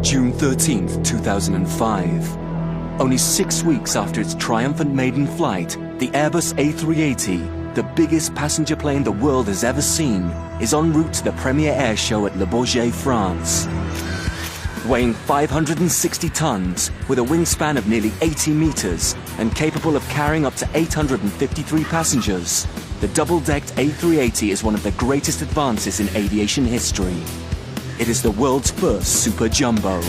June 13th, 2005. Only 6 weeks after its triumphant maiden flight, the Airbus A380, the biggest passenger plane the world has ever seen, is en route to the premier air show at Le Bourget, France. Weighing 560 tons, with a wingspan of nearly 80 meters, and capable of carrying up to 853 passengers, the double-decked A380 is one of the greatest advances in aviation history. It is the world's first super jumbo.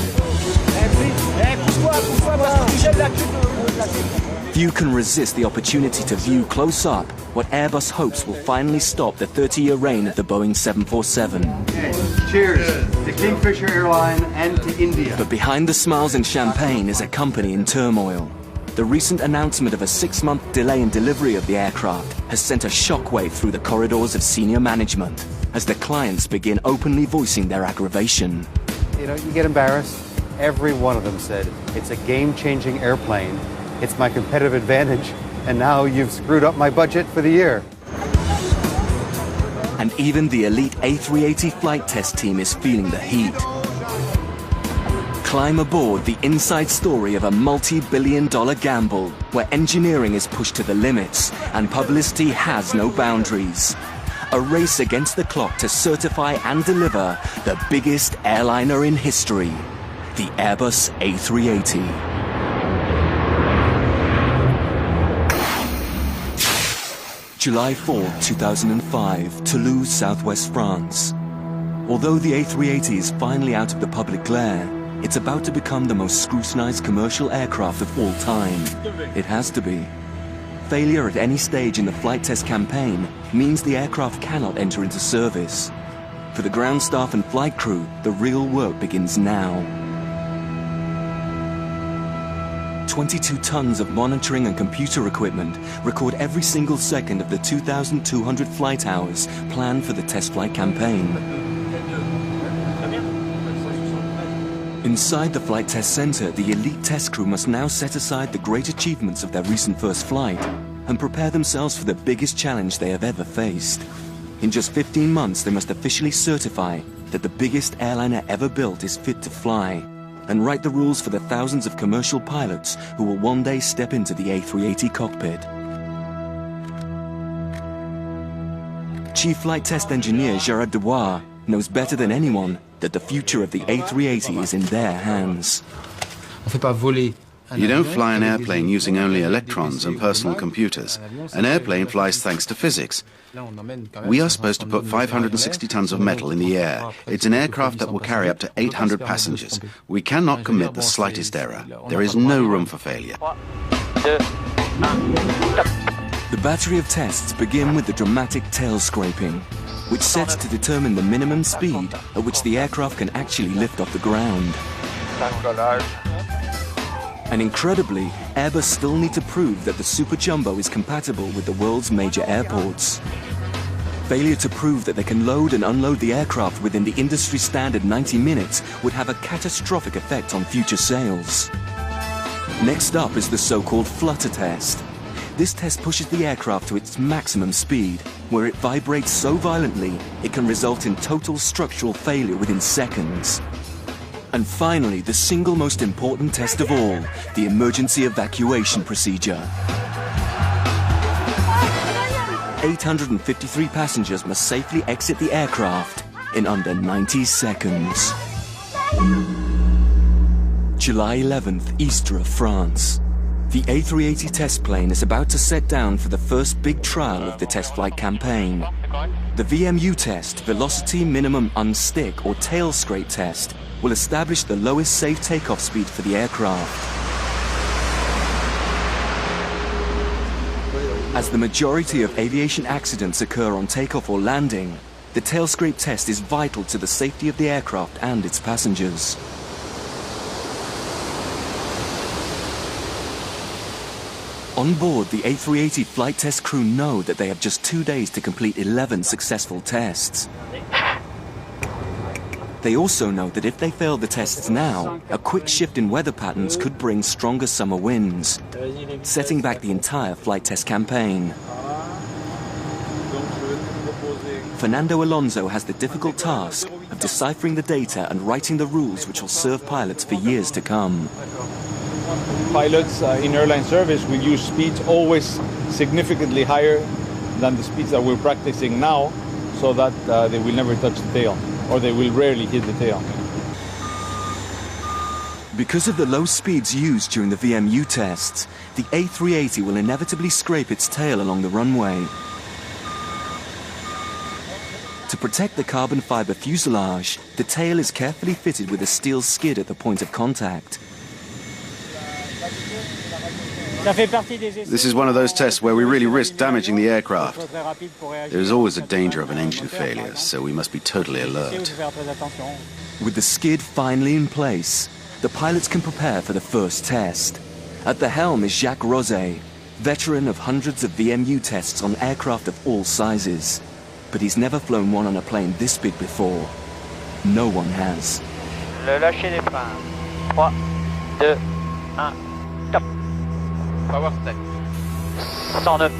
Few can resist the opportunity to view close up what Airbus hopes will finally stop the 30-year reign of the Boeing 747. Okay. Cheers to Kingfisher Airline and to India. But behind the smiles and champagne is a company in turmoil. The recent announcement of a 6-month delay in delivery of the aircraft has sent a shockwave through the corridors of senior management as the clients begin openly voicing their aggravation. You know, you get embarrassed. Every one of them said, it's a game-changing airplane. It's my competitive advantage. And now you've screwed up my budget for the year. And even the elite A380 flight test team is feeling the heat. Climb aboard the inside story of a multi-billion-dollar gamble where engineering is pushed to the limits and publicity has no boundaries. A race against the clock to certify and deliver the biggest airliner in history, the Airbus A380. July 4, 2005, Toulouse, southwest France. Although the A380 is finally out of the public glare, it's about to become the most scrutinized commercial aircraft of all time. It has to be. Failure at any stage in the flight test campaign means the aircraft cannot enter into service. For the ground staff and flight crew, the real work begins now. 22 tons of monitoring and computer equipment record every single second of the 2,200 flight hours planned for the test flight campaign. Inside the flight test center, the elite test crew must now set aside the great achievements of their recent first flight and prepare themselves for the biggest challenge they have ever faced. In just 15 months, they must officially certify that the biggest airliner ever built is fit to fly and write the rules for the thousands of commercial pilots who will one day step into the A380 cockpit. Chief Flight Test Engineer Gerard Dubois knows better than anyone that the future of the A380 is in their hands. You don't fly an airplane using only electrons and personal computers. An airplane flies thanks to physics. We are supposed to put 560 tons of metal in the air. It's an aircraft that will carry up to 800 passengers. We cannot commit the slightest error. There is no room for failure. The battery of tests begin with the dramatic tail scraping, which sets to determine the minimum speed at which the aircraft can actually lift off the ground. And incredibly, Airbus still need to prove that the Super Jumbo is compatible with the world's major airports. Failure to prove that they can load and unload the aircraft within the industry standard 90 minutes would have a catastrophic effect on future sales. Next up is the so-called flutter test. This test pushes the aircraft to its maximum speed, where it vibrates so violently it can result in total structural failure within seconds. And finally, the single most important test of all, the emergency evacuation procedure. 853 passengers must safely exit the aircraft in under 90 seconds. July 11th, Istres, France. The A380 test plane is about to set down for the first big trial of the test flight campaign. The VMU test, Velocity Minimum Unstick or Tail Scrape test, will establish the lowest safe takeoff speed for the aircraft. As the majority of aviation accidents occur on takeoff or landing, the tail scrape test is vital to the safety of the aircraft and its passengers. On board, the A380 flight test crew know that they have just 2 days to complete 11 successful tests. They also know that if they fail the tests now, a quick shift in weather patterns could bring stronger summer winds, setting back the entire flight test campaign. Fernando Alonso has the difficult task of deciphering the data and writing the rules which will serve pilots for years to come. Pilots in airline service will use speeds always significantly higher than the speeds that we're practicing now, so that they will never touch the tail, or they will rarely hit the tail. Because of the low speeds used during the VMU tests, the A380 will inevitably scrape its tail along the runway. To protect the carbon fiber fuselage, the tail is carefully fitted with a steel skid at the point of contact. This is one of those tests where we really risk damaging the aircraft. There is always a danger of an engine failure, so we must be totally alert. With the skid finally in place, the pilots can prepare for the first test. At the helm is Jacques Rosé, veteran of hundreds of VMU tests on aircraft of all sizes. But he's never flown one on a plane this big before. No one has. Le lâcher des freins. 3, 2, 1, top. Power step. 109.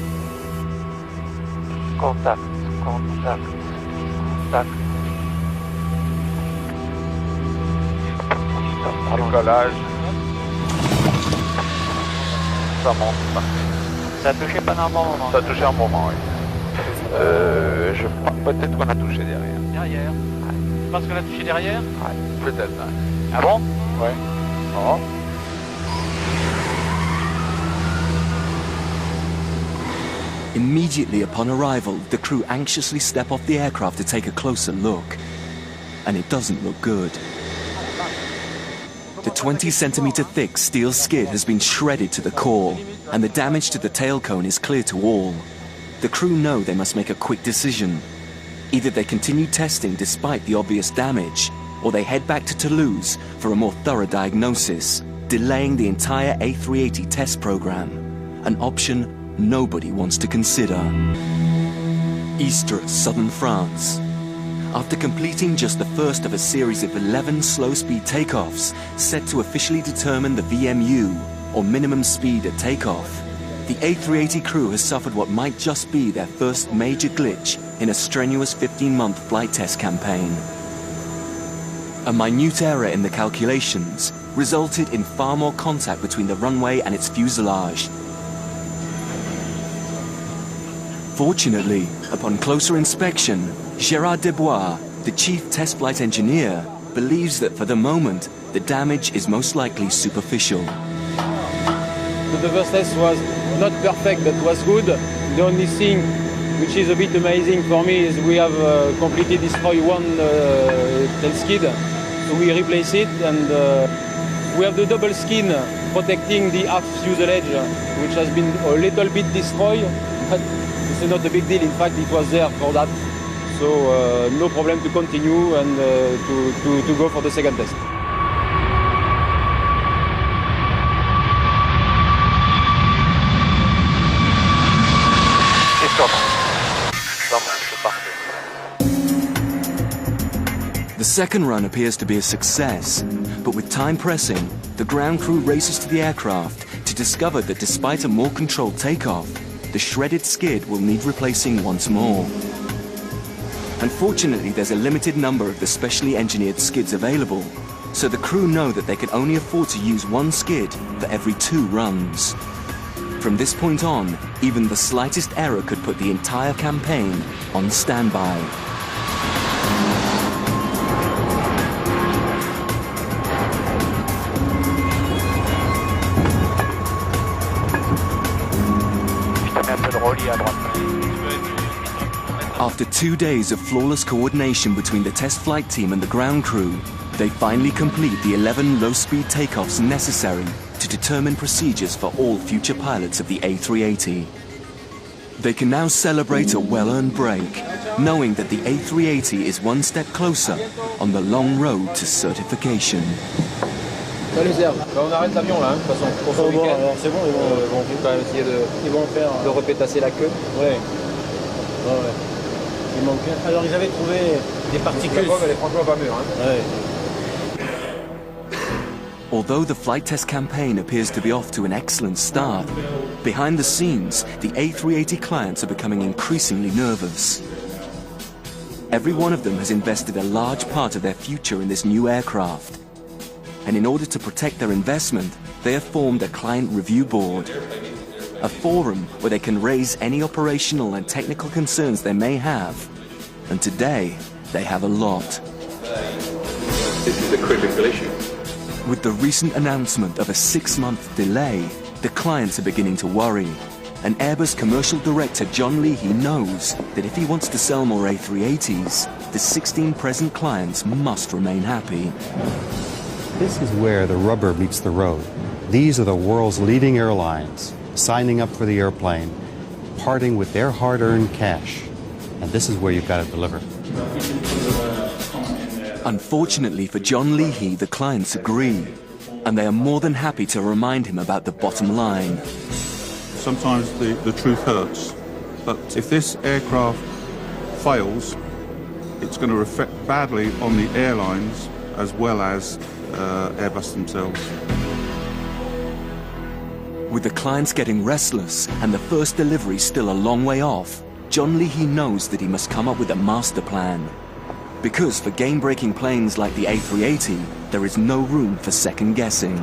Contact, contact, contact. Décollage. Ça monte. Ça a touché pendant un bon moment. Ça a touché un moment, oui. Je crois peut-être qu'on a touché derrière. Derrière? Tu penses qu'on a touché derrière? Ouais, peut-être. Ouais. Ah bon? Ouais. Oh. Immediately upon arrival, the crew anxiously step off the aircraft to take a closer look. And it doesn't look good. The 20-centimeter thick steel skid has been shredded to the core, and the damage to the tail cone is clear to all. The crew know they must make a quick decision. Either they continue testing despite the obvious damage, or they head back to Toulouse for a more thorough diagnosis, delaying the entire A380 test program, an option nobody wants to consider. Istres, southern France. After completing just the first of a series of 11 slow-speed takeoffs set to officially determine the VMU, or minimum speed at takeoff, the A380 crew has suffered what might just be their first major glitch in a strenuous 15-month flight test campaign. A minute error in the calculations resulted in far more contact between the runway and its fuselage. Fortunately, upon closer inspection, Gérard Desbois, the chief test flight engineer, believes that for the moment, the damage is most likely superficial. The first test was not perfect, but was good. The only thing which is a bit amazing for me is we have completely destroyed one tail skid. So we replace it, and we have the double skin protecting the aft fuselage, which has been a little bit destroyed, but it's not a big deal. In fact, it was there for that. So no problem to continue and to go for the second test. The second run appears to be a success, but with time pressing, the ground crew races to the aircraft to discover that despite a more controlled takeoff, the shredded skid will need replacing once more. Unfortunately, there's a limited number of the specially engineered skids available, so the crew know that they can only afford to use one skid for every 2 runs. From this point on, even the slightest error could put the entire campaign on standby. After 2 days of flawless coordination between the test flight team and the ground crew, they finally complete the 11 low-speed takeoffs necessary to determine procedures for all future pilots of the A380. They can now celebrate a well-earned break, knowing that the A380 is one step closer on the long road to certification. Salut Serge, on arrête l'avion là, de toute façon, pour ce week-end. C'est bon, ils vont quand même essayer de repétasser la queue. Ouais. Ouais. Il manquait. Alors ils avaient trouvé des particules. La preuve, elle est franchement pas mûre. Hein. Ouais. Although the flight test campaign appears to be off to an excellent start, behind the scenes, the A380 clients are becoming increasingly nervous. Every one of them has invested a large part of their future in this new aircraft. And in order to protect their investment, they have formed a client review board, a forum where they can raise any operational and technical concerns they may have. And today, they have a lot. This is a critical issue. With the recent announcement of a 6-month delay, the clients are beginning to worry. And Airbus commercial director John Leahy knows that if he wants to sell more A380s, the 16 present clients must remain happy. This is where the rubber meets the road. These are the world's leading airlines, signing up for the airplane, parting with their hard-earned cash. And this is where you've got to deliver. Unfortunately for John Leahy, the clients agree, and they are more than happy to remind him about the bottom line. Sometimes the truth hurts, but if this aircraft fails, it's going to reflect badly on the airlines as well as Airbus themselves. With the clients getting restless and the first delivery still a long way off, John Leahy knows that he must come up with a master plan. Because for game-breaking planes like the A380, there is no room for second-guessing.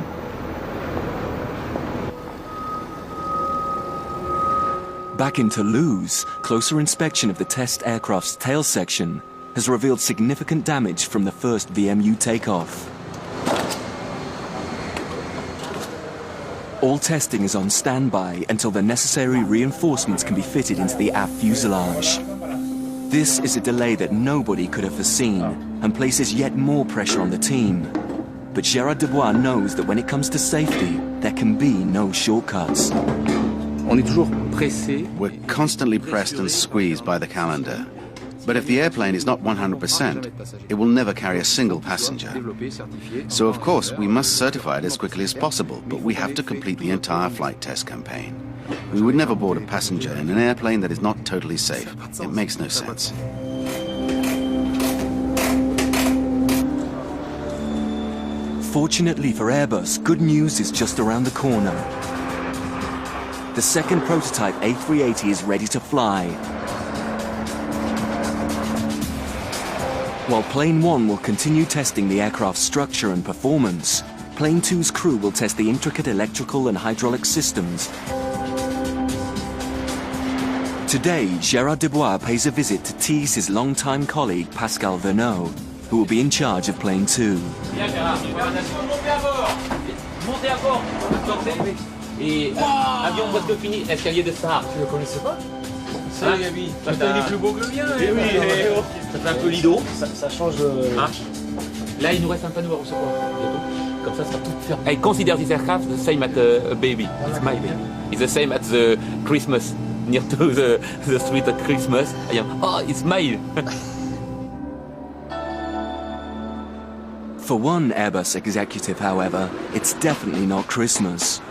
Back in Toulouse, closer inspection of the test aircraft's tail section has revealed significant damage from the first VMU takeoff. All testing is on standby until the necessary reinforcements can be fitted into the aft fuselage. This is a delay that nobody could have foreseen and places yet more pressure on the team. But Gérard Dubois knows that when it comes to safety, there can be no shortcuts. We're constantly pressed and squeezed by the calendar. But if the airplane is not 100%, it will never carry a single passenger. So of course we must certify it as quickly as possible, but we have to complete the entire flight test campaign. We would never board a passenger in an airplane that is not totally safe. It makes no sense. Fortunately for Airbus, good news is just around the corner. The second prototype A380 is ready to fly. While Plane 1 will continue testing the aircraft's structure and performance, Plane 2's crew will test the intricate electrical and hydraulic systems. Today, Gérard Dubois pays a visit to tease his longtime colleague Pascal Verneau, who will be in charge of Plane 2. Et avion presque fini, escalier de star. Tu le connaissais pas? Ça, Gabi. Il est plus beau que le mien. Eh oui, ça fait un peu lido. Ça change. Hein? Là, il nous reste un panneau à recevoir. Bientôt. Comme ça sera tout fermé. I consider this aircraft the same at a baby. It's my baby. It's the same at the Christmas, near to the street at Christmas. I am, oh, it's mine. For one Airbus executive, however, it's definitely not Christmas.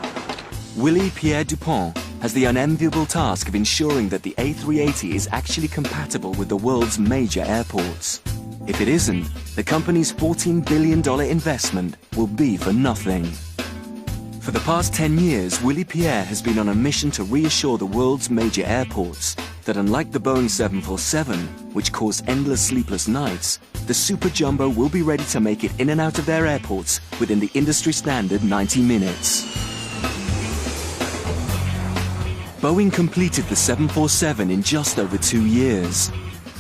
Willie Pierre Dupont has the unenviable task of ensuring that the A380 is actually compatible with the world's major airports. If it isn't, the company's $14 billion investment will be for nothing. For the past 10 years, Willie Pierre has been on a mission to reassure the world's major airports that unlike the Boeing 747, which caused endless sleepless nights, the Super Jumbo will be ready to make it in and out of their airports within the industry standard 90 minutes. Boeing completed the 747 in just over 2 years,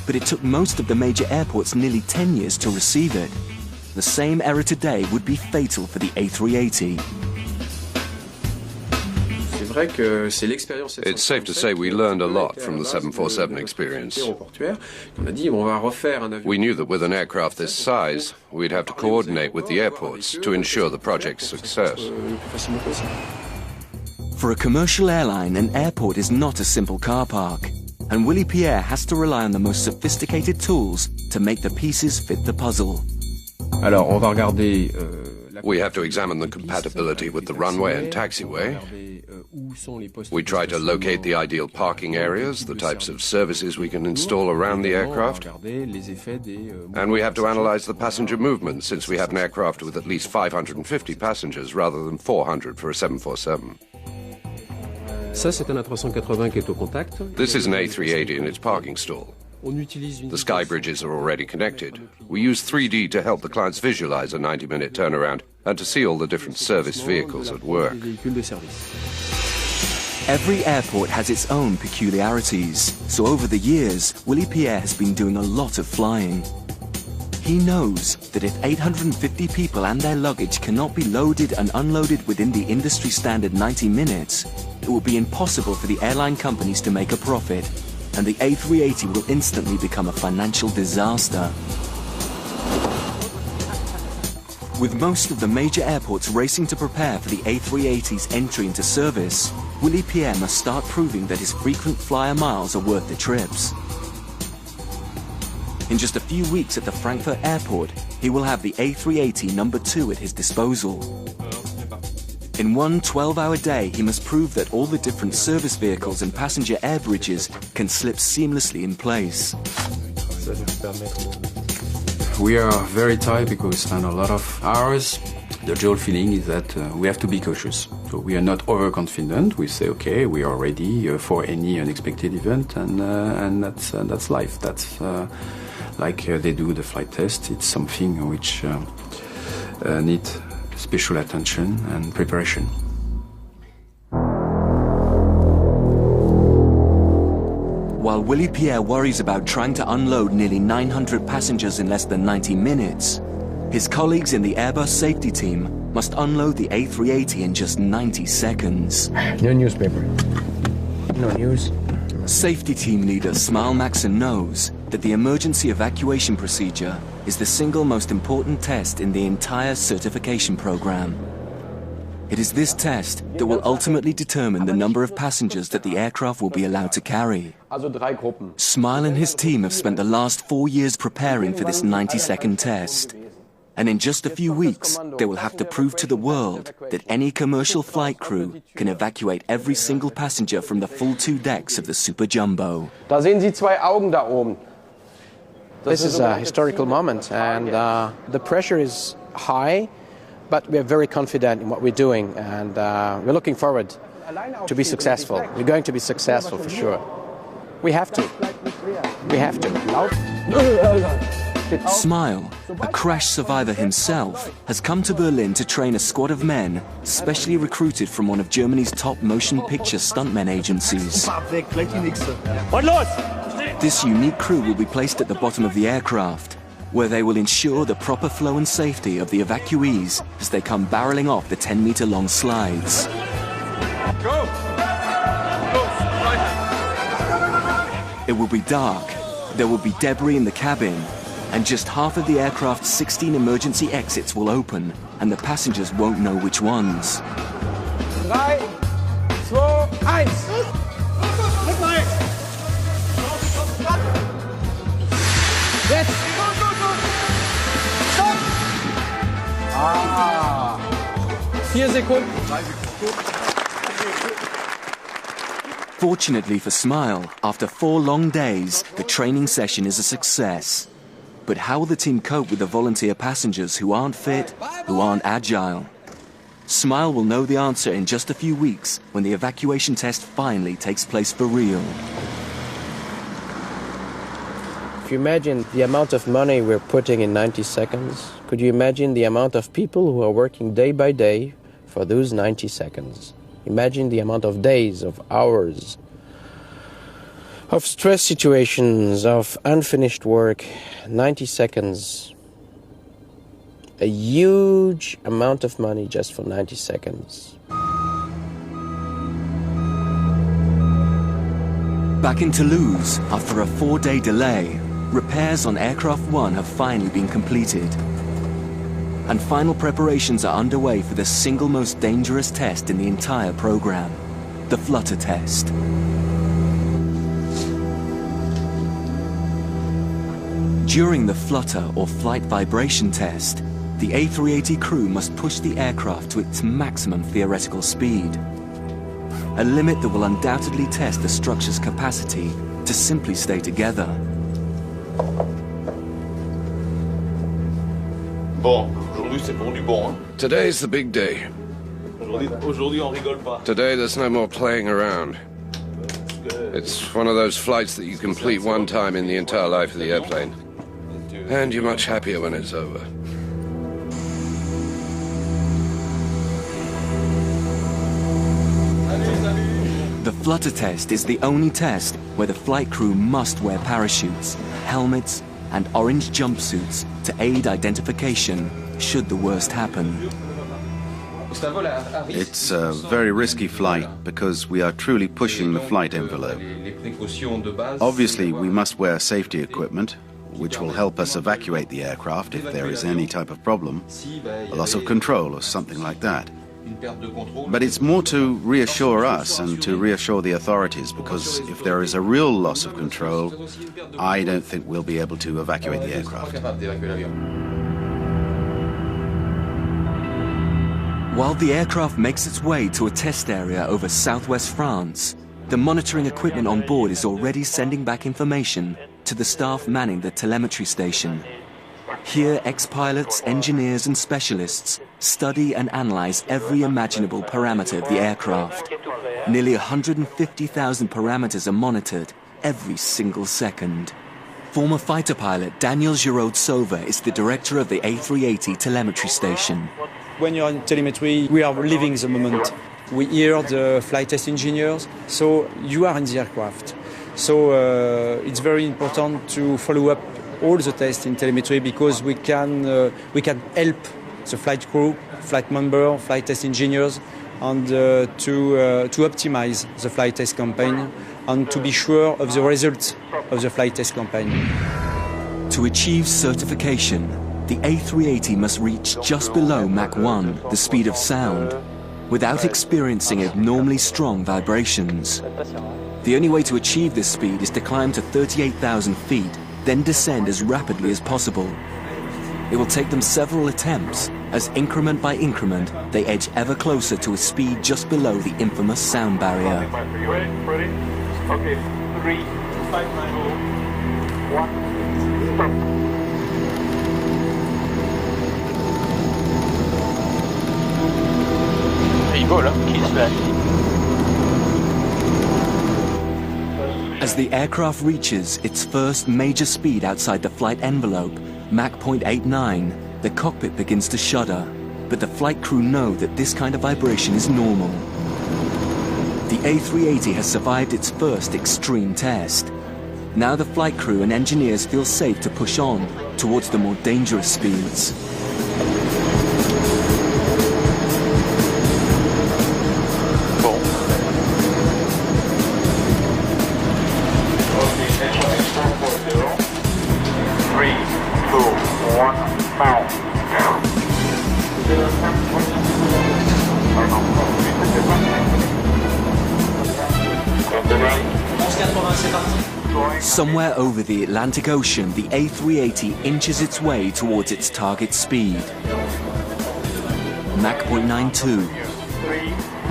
but it took most of the major airports nearly 10 years to receive it. The same error today would be fatal for the A380. It's safe to say we learned a lot from the 747 experience. We knew that with an aircraft this size, we'd have to coordinate with the airports to ensure the project's success. For a commercial airline, an airport is not a simple car park, and Willie Pierre has to rely on the most sophisticated tools to make the pieces fit the puzzle. We have to examine the compatibility with the runway and taxiway. We try to locate the ideal parking areas, the types of services we can install around the aircraft. And we have to analyze the passenger movement, since we have an aircraft with at least 550 passengers rather than 400 for a 747. This is an A380 in its parking stall. The sky bridges are already connected. We use 3D to help the clients visualize a 90-minute turnaround and to see all the different service vehicles at work. Every airport has its own peculiarities, so over the years, Willy Pierre has been doing a lot of flying. He knows that if 850 people and their luggage cannot be loaded and unloaded within the industry standard 90 minutes, it will be impossible for the airline companies to make a profit, and the A380 will instantly become a financial disaster. With most of the major airports racing to prepare for the A380's entry into service, Willy Pierre must start proving that his frequent flyer miles are worth the trips. In just a few weeks at the Frankfurt airport, he will have the A380 number 2 at his disposal. In one 12-hour day, he must prove that all the different service vehicles and passenger air bridges can slip seamlessly in place. We are very tired because we spend a lot of hours. The general feeling is that we have to be cautious. So we are not overconfident. We say, okay, we are ready for any unexpected event, and that's life. That's like they do the flight test. It's something which needs special attention and preparation. While Willy Pierre worries about trying to unload nearly 900 passengers in less than 90 minutes, his colleagues in the Airbus safety team must unload the A380 in just 90 seconds. No newspaper. No news. Safety team leader Smile Maxon knows that the emergency evacuation procedure is the single most important test in the entire certification program. It is this test that will ultimately determine the number of passengers that the aircraft will be allowed to carry. Smile and his team have spent the last 4 years preparing for this 90-second test. And in just a few weeks, they will have to prove to the world that any commercial flight crew can evacuate every single passenger from the full 2 decks of the Super Jumbo. Da sehen Sie zwei Augen da oben. This is a historical moment, and the pressure is high, but we are very confident in what we're doing, and we're looking forward to be successful. We're going to be successful for sure. We have to. We have to. Smile, a crash survivor himself, has come to Berlin to train a squad of men specially recruited from one of Germany's top motion picture stuntmen agencies. This unique crew will be placed at the bottom of the aircraft, where they will ensure the proper flow and safety of the evacuees as they come barreling off the 10-meter-long slides. Go! It will be dark, there will be debris in the cabin, and just half of the aircraft's 16 emergency exits will open, and the passengers won't know which ones. 3, 2, 1. Jetzt! Stopp! 4 Sekunden. Fortunately for Smile, after 4 long days, the training session is a success. But how will the team cope with the volunteer passengers who aren't fit, who aren't agile? Smile will know the answer in just a few weeks when the evacuation test finally takes place for real. If you imagine the amount of money we're putting in 90 seconds, could you imagine the amount of people who are working day by day for those 90 seconds? Imagine the amount of days, of hours, of stress situations, of unfinished work. 90 seconds. A huge amount of money just for 90 seconds. Back in Toulouse, after a 4-day delay, repairs on Aircraft 1 have finally been completed. And final preparations are underway for the single most dangerous test in the entire program, the flutter test. During the flutter or flight vibration test, the A380 crew must push the aircraft to its maximum theoretical speed, a limit that will undoubtedly test the structure's capacity to simply stay together. Today's the big day. Today there's no more playing around. It's one of those flights that you complete one time in the entire life of the airplane. And you're much happier when it's over. The flutter test is the only test where the flight crew must wear parachutes, helmets, and orange jumpsuits to aid identification should the worst happen. It's a very risky flight because we are truly pushing the flight envelope. Obviously, we must wear safety equipment, which will help us evacuate the aircraft if there is any type of problem, a loss of control or something like that. But it's more to reassure us and to reassure the authorities, because if there is a real loss of control, I don't think we'll be able to evacuate the aircraft. While the aircraft makes its way to a test area over southwest France, the monitoring equipment on board is already sending back information to the staff manning the telemetry station. Here, ex-pilots, engineers and specialists study and analyze every imaginable parameter of the aircraft. Nearly 150,000 parameters are monitored every single second. Former fighter pilot Daniel Giraud-Sauver is the director of the A380 telemetry station. When you're in telemetry, we are living the moment. We hear the flight test engineers, so you are in the aircraft. So it's very important to follow up all the tests in telemetry, because we can help the flight crew, flight member, flight test engineers, and to optimize the flight test campaign and to be sure of the results of the flight test campaign. To achieve certification, the A380 must reach just below Mach 1, the speed of sound, without experiencing abnormally strong vibrations. The only way to achieve this speed is to climb to 38,000 feet, then descend as rapidly as possible. It will take them several attempts, as increment by increment, they edge ever closer to a speed just below the infamous sound barrier. Ready? Okay, 3, 5, 9, 1, stop. As the aircraft reaches its first major speed outside the flight envelope, Mach 0.89, the cockpit begins to shudder, but the flight crew know that this kind of vibration is normal. The A380 has survived its first extreme test. Now the flight crew and engineers feel safe to push on towards the more dangerous speeds. Somewhere over the Atlantic Ocean, the A380 inches its way towards its target speed. Mach 0.92,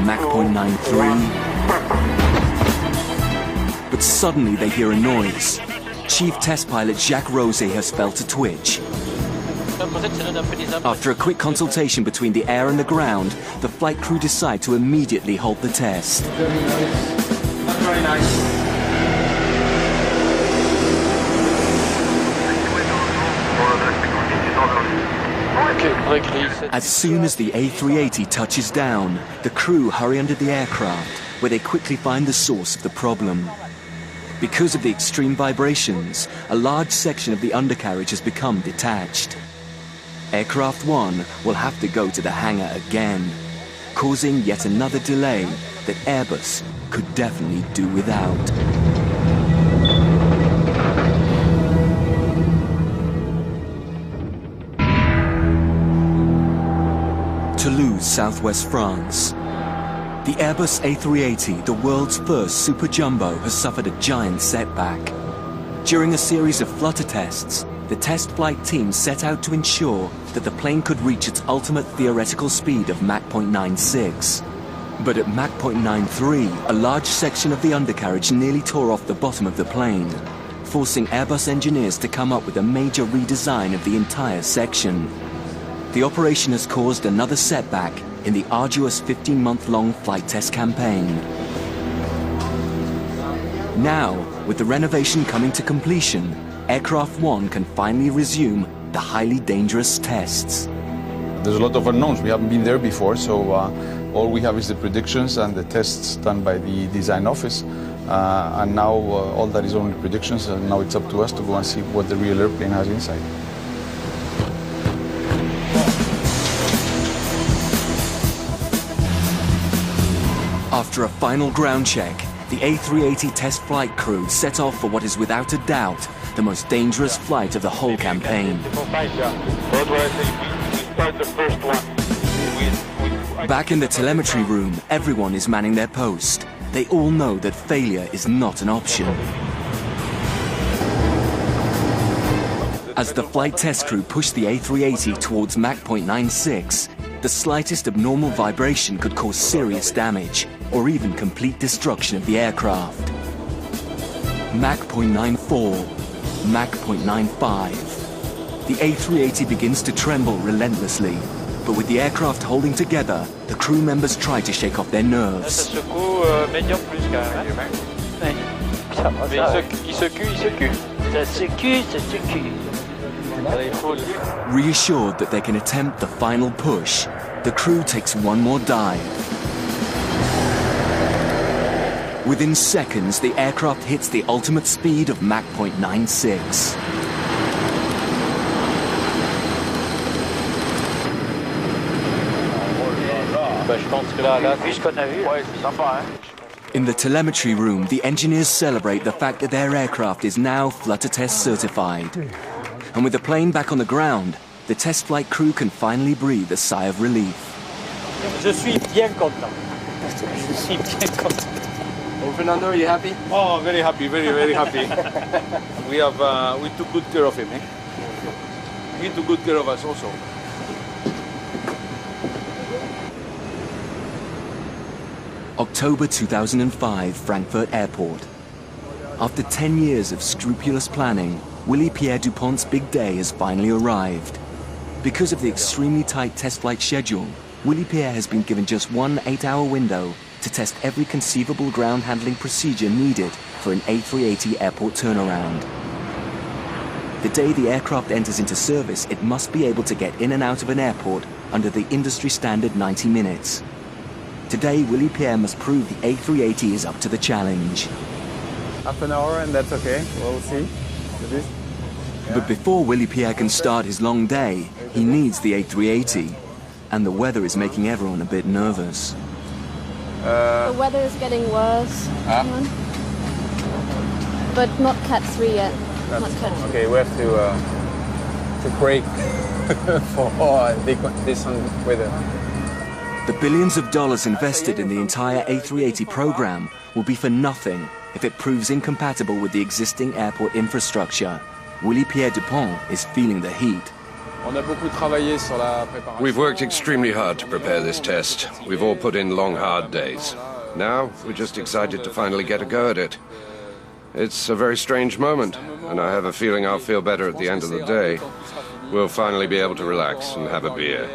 Mach 0.93. But suddenly they hear a noise. Chief Test Pilot Jacques Rosé has felt a twitch. After a quick consultation between the air and the ground, the flight crew decide to immediately halt the test. Very nice. As soon as the A380 touches down, the crew hurry under the aircraft, where they quickly find the source of the problem. Because of the extreme vibrations, a large section of the undercarriage has become detached. Aircraft 1 will have to go to the hangar again, causing yet another delay that Airbus could definitely do without. Toulouse, southwest France. The Airbus A380, the world's first super jumbo, has suffered a giant setback. During a series of flutter tests, the test flight team set out to ensure that the plane could reach its ultimate theoretical speed of Mach 0.96. But at Mach 0.93, a large section of the undercarriage nearly tore off the bottom of the plane, forcing Airbus engineers to come up with a major redesign of the entire section. The operation has caused another setback in the arduous 15-month-long flight test campaign. Now, with the renovation coming to completion, Aircraft One can finally resume the highly dangerous tests. There's a lot of unknowns. We haven't been there before, so all we have is the predictions and the tests done by the design office. And now all that is only predictions, and now it's up to us to go and see what the real airplane has inside. After a final ground check, the A380 test flight crew set off for what is without a doubt the most dangerous flight of the whole campaign. Back in the telemetry room, everyone is manning their post. They all know that failure is not an option. As the flight test crew push the A380 towards Mach 0.96, the slightest abnormal vibration could cause serious damage or even complete destruction of the aircraft. Mach 0.94, Mach 0.95. The A380 begins to tremble relentlessly, but with the aircraft holding together, the crew members try to shake off their nerves. Reassured that they can attempt the final push, the crew takes one more dive. Within seconds, the aircraft hits the ultimate speed of Mach 0.96. In the telemetry room, the engineers celebrate the fact that their aircraft is now flutter test certified. And with the plane back on the ground, the test flight crew can finally breathe a sigh of relief. Je suis bien content. Je suis bien content. Well, Fernando, are you happy? Oh, very happy, very happy. We took good care of him. Eh? He took good care of us also. October 2005, Frankfurt Airport. After 10 years of scrupulous planning, Willy-Pierre Dupont's big day has finally arrived. Because of the extremely tight test flight schedule, Willy-Pierre has been given just one 8-hour window to test every conceivable ground handling procedure needed for an A380 airport turnaround. The day the aircraft enters into service, it must be able to get in and out of an airport under the industry standard 90 minutes. Today, Willy-Pierre must prove the A380 is up to the challenge. Half an hour and that's okay, we'll see. But before Willy-Pierre can start his long day, he needs the A380. And the weather is making everyone a bit nervous. The weather is getting worse, but not Cat 3 yet. Not Cat 3. Okay, we have to break for this weather. The billions of dollars invested in the entire A380 program will be for nothing if it proves incompatible with the existing airport infrastructure. Willy-Pierre Dupont is feeling the heat. We've worked extremely hard to prepare this test. We've all put in long, hard days. Now, we're just excited to finally get a go at it. It's a very strange moment, and I have a feeling I'll feel better at the end of the day. We'll finally be able to relax and have a beer.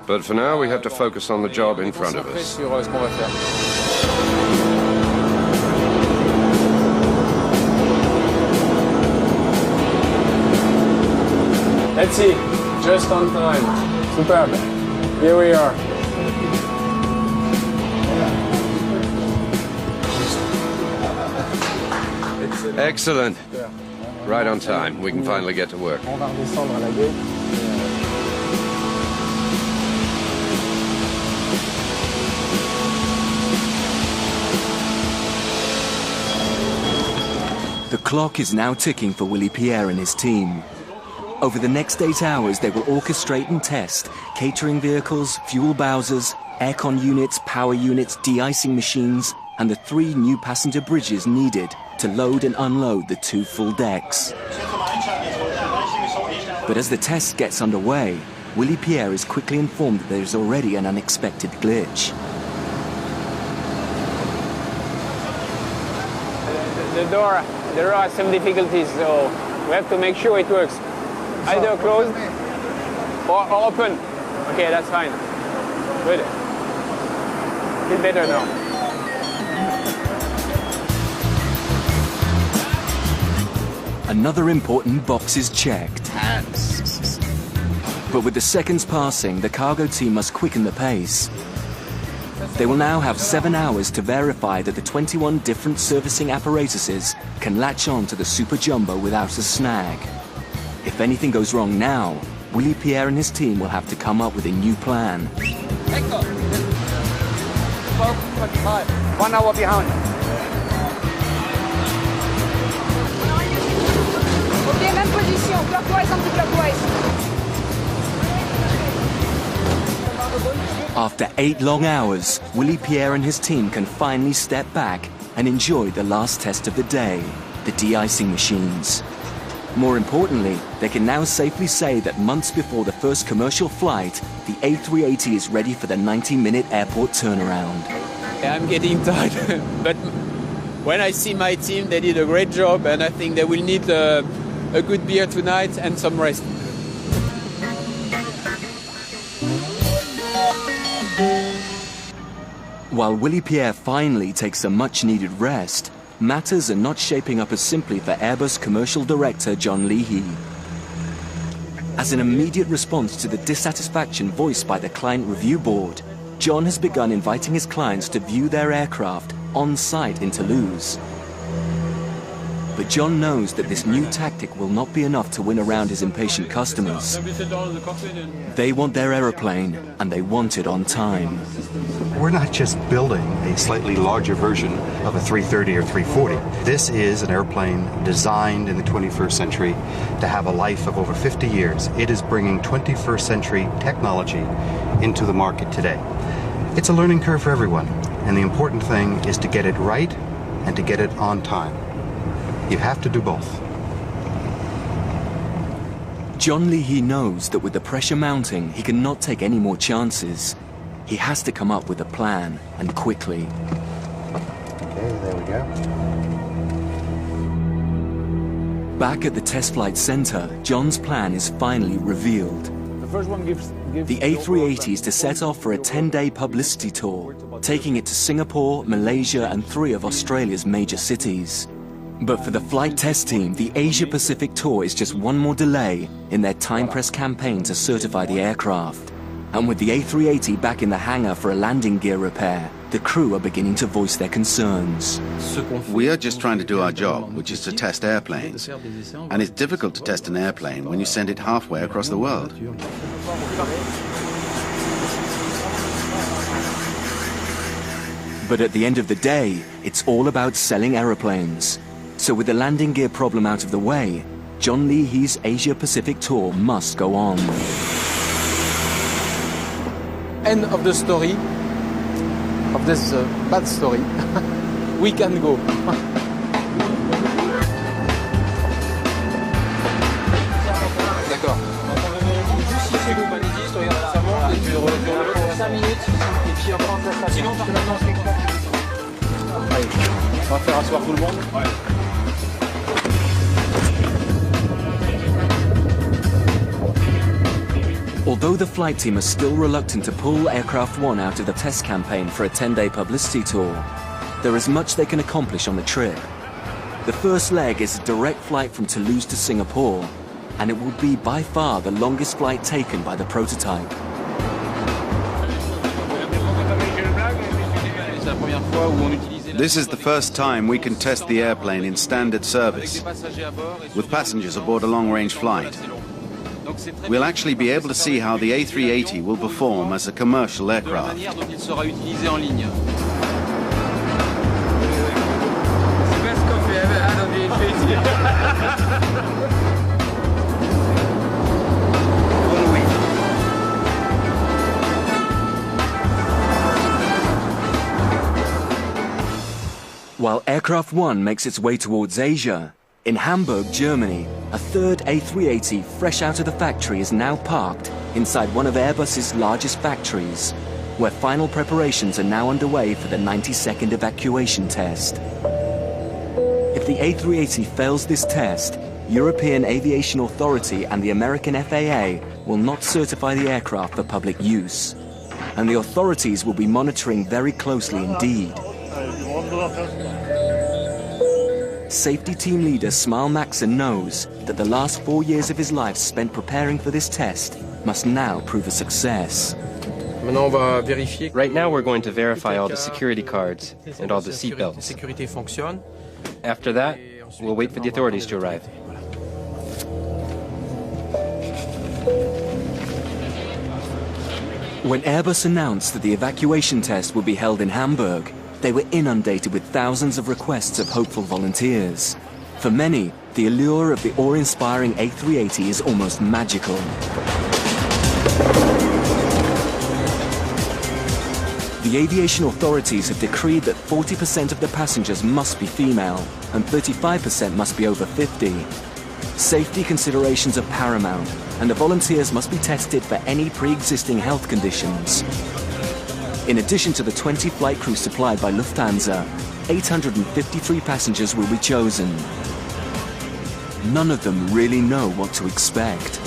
But for now, we have to focus on the job in front of us. Let's see, just on time. Superb. Here we are. Excellent. Right on time. We can finally get to work. The clock is now ticking for Willy-Pierre and his team. Over the next 8 hours, they will orchestrate and test catering vehicles, fuel bowsers, aircon units, power units, de-icing machines, and the 3 new passenger bridges needed to load and unload the 2 full decks. But as the test gets underway, Willy-Pierre is quickly informed that there is already an unexpected glitch. The door, there are some difficulties, so we have to make sure it works. Either closed or open. Okay, that's fine. Good. Feel better now. Another important box is checked. But with the seconds passing, the cargo team must quicken the pace. They will now have 7 hours to verify that the 21 different servicing apparatuses can latch on to the Super Jumbo without a snag. If anything goes wrong now, Willie Pierre and his team will have to come up with a new plan. 1 hour behind. Ok, même position, clockwise, anti-clockwise. After 8 long hours, Willie Pierre and his team can finally step back and enjoy the last test of the day, the de-icing machines. More importantly, they can now safely say that months before the first commercial flight, the A380 is ready for the 90-minute airport turnaround. I'm getting tired, but when I see my team, they did a great job, and I think they will need a good beer tonight and some rest. While Willie Pierre finally takes a much-needed rest, matters are not shaping up as simply for Airbus commercial director John Leahy. As an immediate response to the dissatisfaction voiced by the client review board, John has begun inviting his clients to view their aircraft on-site in Toulouse. But John knows that this new tactic will not be enough to win around his impatient customers. They want their aeroplane, and they want it on time. We're not just building a slightly larger version of a 330 or 340. This is an airplane designed in the 21st century to have a life of over 50 years. It is bringing 21st century technology into the market today. It's a learning curve for everyone, and the important thing is to get it right and to get it on time. You have to do both. John Leahy knows that with the pressure mounting, he cannot take any more chances. He has to come up with a plan, and quickly. Okay, there we go. Back at the test flight center, John's plan is finally revealed. The A380 is to set off for a 10-day publicity tour, taking it to Singapore, Malaysia, and 3 of Australia's major cities. But for the flight test team, the Asia-Pacific tour is just one more delay in their time-pressed campaign to certify the aircraft. And with the A380 back in the hangar for a landing gear repair, the crew are beginning to voice their concerns. We are just trying to do our job, which is to test airplanes. And it's difficult to test an airplane when you send it halfway across the world. But at the end of the day, it's all about selling aeroplanes. So with the landing gear problem out of the way, John Leahy's Asia-Pacific tour must go on. End of the story, of this bad story. We can go. D'accord. Si c'est bon, Manidis, regarde ça monte, et puis on retourne 5 minutes, et puis on prend ça. Sinon, parce que maintenant, c'est quoi? Allez, on va faire asseoir tout le monde. Ouais. Although the flight team are still reluctant to pull Aircraft One out of the test campaign for a 10-day publicity tour, there is much they can accomplish on the trip. The first leg is a direct flight from Toulouse to Singapore, and it will be by far the longest flight taken by the prototype. This is the first time we can test the airplane in standard service, with passengers aboard a long-range flight. We'll actually be able to see how the A380 will perform as a commercial aircraft. While Aircraft One makes its way towards Asia, in Hamburg, Germany, a third A380 fresh out of the factory is now parked inside one of Airbus's largest factories, where final preparations are now underway for the 90-second evacuation test. If the A380 fails this test, European Aviation Authority and the American FAA will not certify the aircraft for public use, and the authorities will be monitoring very closely indeed. safety team leader Smile Maxon knows that the last 4 years of his life spent preparing for this test must now prove a success. Right now we're going to verify all the security cards and all the seatbelts. After that, we'll wait for the authorities to arrive. When Airbus announced that the evacuation test would be held in Hamburg, they were inundated with thousands of requests of hopeful volunteers. For many, the allure of the awe-inspiring A380 is almost magical. The aviation authorities have decreed that 40% of the passengers must be female and 35% must be over 50. Safety considerations are paramount, and the volunteers must be tested for any pre-existing health conditions. In addition to the 20 flight crews supplied by Lufthansa, 853 passengers will be chosen. None of them really know what to expect.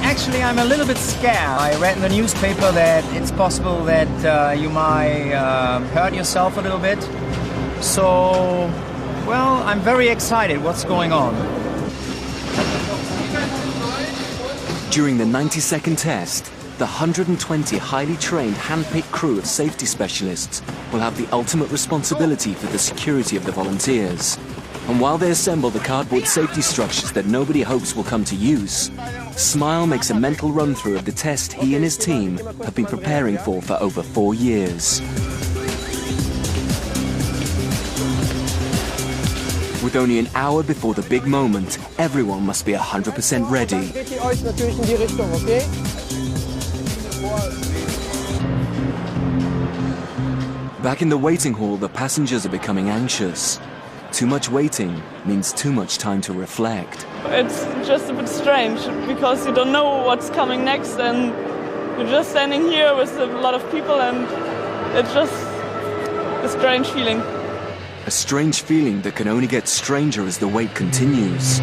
Actually, I'm a little bit scared. I read in the newspaper that it's possible that you might hurt yourself a little bit. So, well, I'm very excited. What's going on? During the 90-second test, the 120 highly trained hand-picked crew of safety specialists will have the ultimate responsibility for the security of the volunteers. And while they assemble the cardboard safety structures that nobody hopes will come to use, Smile makes a mental run-through of the test he and his team have been preparing for over 4 years. With only an hour before the big moment, everyone must be 100% ready. Back in the waiting hall, the passengers are becoming anxious. Too much waiting means too much time to reflect. It's just a bit strange because you don't know what's coming next and you're just standing here with a lot of people and it's just a strange feeling. A strange feeling that can only get stranger as the wait continues.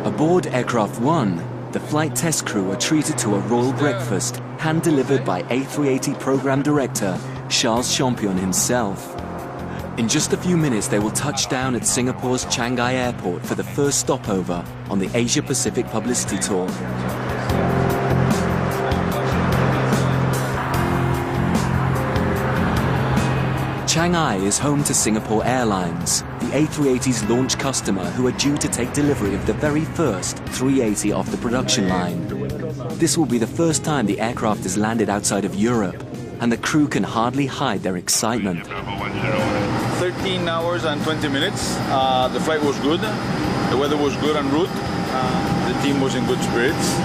Aboard Aircraft 1, the flight test crew are treated to a royal breakfast hand-delivered by A380 program director Charles Champion himself. In just a few minutes, they will touch down at Singapore's Changi Airport for the first stopover on the Asia-Pacific publicity tour. Changi is home to Singapore Airlines, the A380's launch customer who are due to take delivery of the very first 380 off the production line. This will be the first time the aircraft has landed outside of Europe, and the crew can hardly hide their excitement. 13 hours and 20 minutes. The flight was good. The weather was good en route. The team was in good spirits.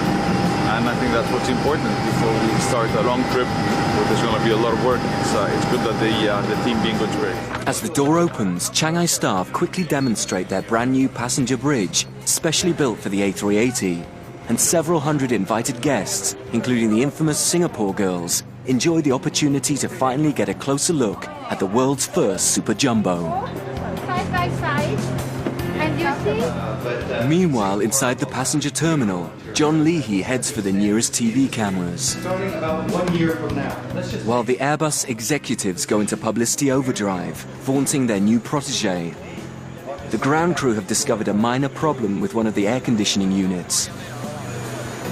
And I think that's what's important before we start a long trip where there's going to be a lot of work. It's good that the team be in good spirits. As the door opens, Changi staff quickly demonstrate their brand new passenger bridge, specially built for the A380. And several hundred invited guests, including the infamous Singapore girls, enjoy the opportunity to finally get a closer look at the world's first Super Jumbo. Side by side. And you see? Meanwhile, inside the passenger terminal, John Leahy heads for the nearest TV cameras. Starting about 1 year from now. While the Airbus executives go into publicity overdrive, vaunting their new protégé, the ground crew have discovered a minor problem with one of the air conditioning units.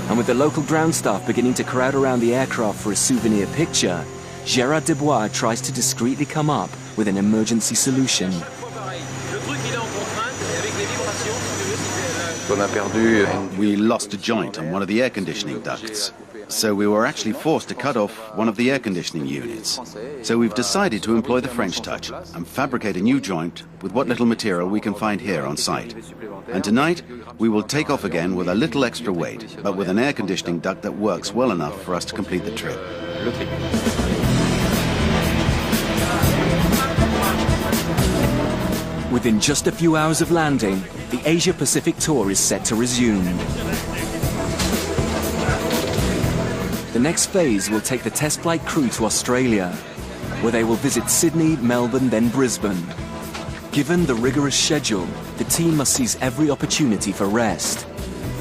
And with the local ground staff beginning to crowd around the aircraft for a souvenir picture, Gérard Desbois tries to discreetly come up with an emergency solution. We lost a joint on one of the air conditioning ducts, so we were actually forced to cut off one of the air conditioning units. So we've decided to employ the French touch and fabricate a new joint with what little material we can find here on site. And tonight, we will take off again with a little extra weight, but with an air conditioning duct that works well enough for us to complete the trip. Within just a few hours of landing, the Asia-Pacific tour is set to resume. The next phase will take the test flight crew to Australia, where they will visit Sydney, Melbourne, then Brisbane. Given the rigorous schedule, the team must seize every opportunity for rest.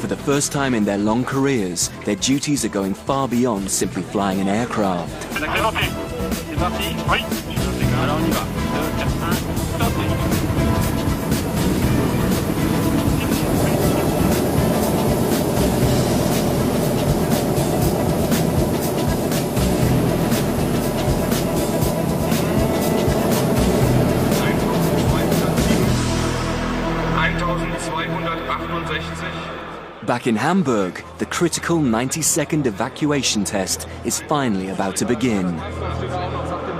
For the first time in their long careers, their duties are going far beyond simply flying an aircraft. Alors on y va. 2, 4, 1, stop. Back in Hamburg, the critical 90-second evacuation test is finally about to begin.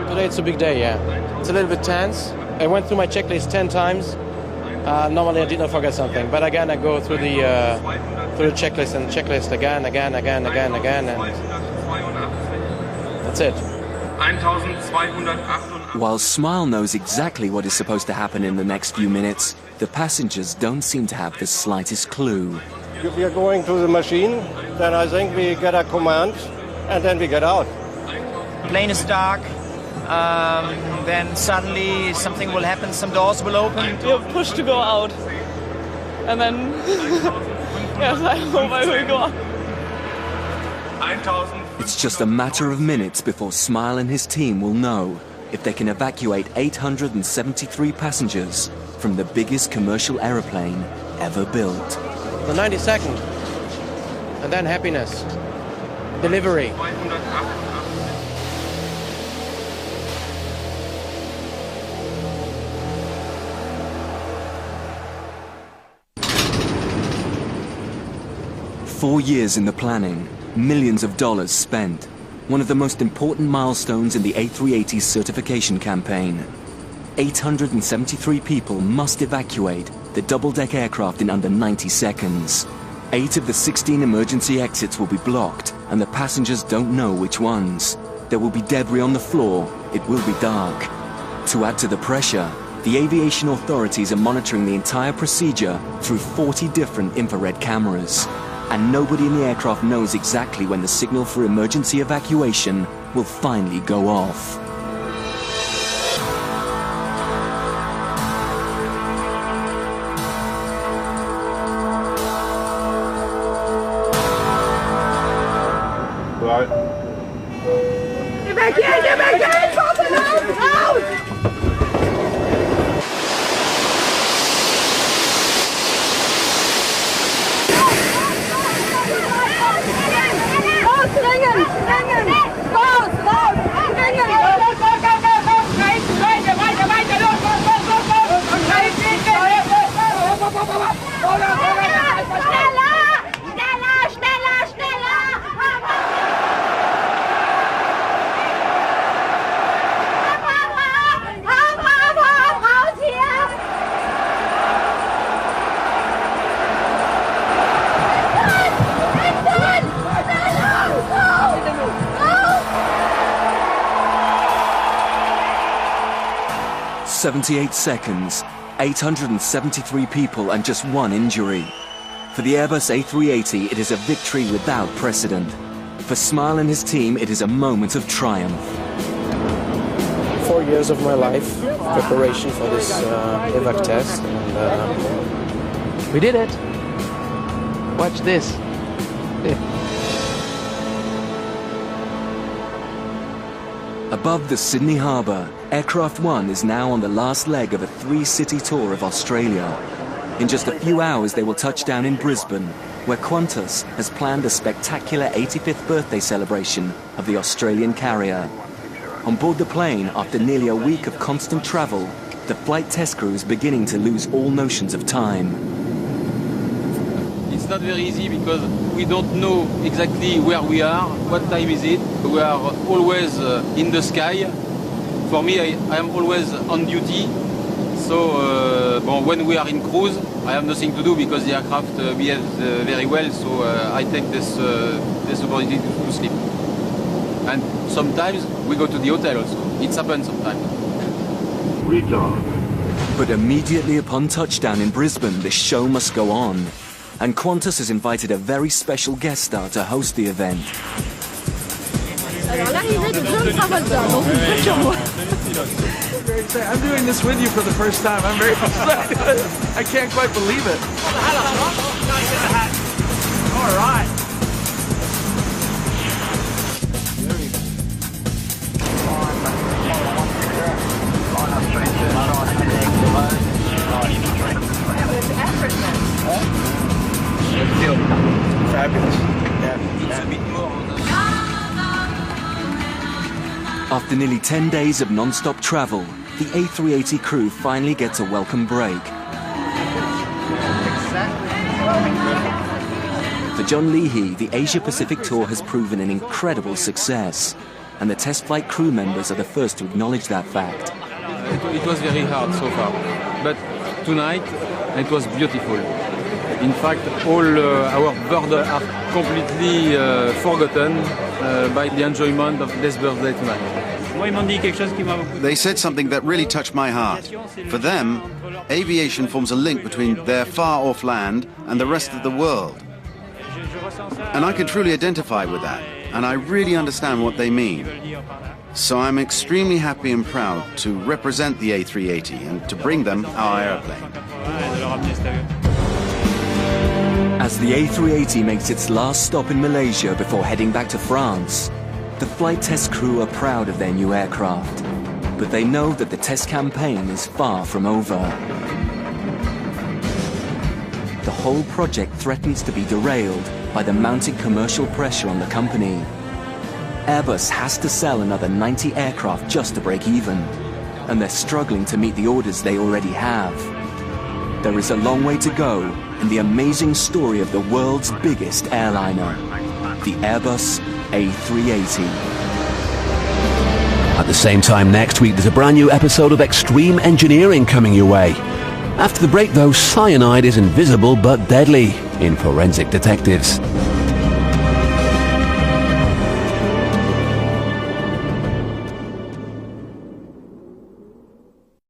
Today it's a big day, yeah. It's a little bit tense. I went through my checklist 10 times. Normally I did not forget something, but again I go through the checklist and checklist again, and that's it. While Smile knows exactly what is supposed to happen in the next few minutes, the passengers don't seem to have the slightest clue. If we are going to the machine, then I think we get a command and then we get out. Plane is dark. Then suddenly something will happen, some doors will open. You're pushed to go out. And then, yes, I hope I will go out. It's just a matter of minutes before Smile and his team will know if they can evacuate 873 passengers from the biggest commercial aeroplane ever built. The 92nd. And then happiness. Delivery. "4 years in the planning, millions of dollars spent. One of the most important milestones in the A380's certification campaign. 873 people must evacuate the double-deck aircraft in under 90 seconds. 8 of the 16 emergency exits will be blocked, and the passengers don't know which ones. There will be debris on the floor. It will be dark. To add to the pressure, the aviation authorities are monitoring the entire procedure through 40 different infrared cameras. And nobody in the aircraft knows exactly when the signal for emergency evacuation will finally go off. Right. Evacuate! Out! "78 seconds, 873 people and just 1 injury. For the Airbus A380, it is a victory without precedent. For Smile and his team, it is a moment of triumph. 4 years of my life, preparation for this evac test, and we did it. Watch this. Above the Sydney Harbour, Aircraft One is now on the last leg of a 3-city tour of Australia. In just a few hours, they will touch down in Brisbane, where Qantas has planned a spectacular 85th birthday celebration of the Australian carrier. On board the plane, after nearly a week of constant travel, the flight test crew is beginning to lose all notions of time. It's not very easy because we don't know exactly where we are, what time is it. We are always in the sky. For me, I am always on duty. So when we are in cruise, I have nothing to do because the aircraft behaves very well. So I take this opportunity to sleep. And sometimes we go to the hotel also. It happens sometimes. But immediately upon touchdown in Brisbane, the show must go on. And Qantas has invited a very special guest star to host the event. Alors l'arrivée de John Travolta dans une voiture noire. I'm doing this with you for the first time. I'm very excited. I can't quite believe it. All right. After nearly 10 days of non-stop travel, the A380 crew finally gets a welcome break. For John Leahy, the Asia-Pacific tour has proven an incredible success, and the test flight crew members are the first to acknowledge that fact. It was very hard so far, but tonight it was beautiful. In fact, all our burdens are completely forgotten by the enjoyment of this birthday tonight. They said something that really touched my heart. For them, aviation forms a link between their far-off land and the rest of the world. And I can truly identify with that, and I really understand what they mean. So I'm extremely happy and proud to represent the A380 and to bring them our airplane. As the A380 makes its last stop in Malaysia before heading back to France, the flight test crew are proud of their new aircraft, but they know that the test campaign is far from over. The whole project threatens to be derailed by the mounting commercial pressure on the company. Airbus has to sell another 90 aircraft just to break even, and they're struggling to meet the orders they already have. There is a long way to go in the amazing story of the world's biggest airliner, the Airbus A380. At the same time next week, there's a brand new episode of Extreme Engineering coming your way. After the break though, cyanide is invisible but deadly in Forensic Detectives.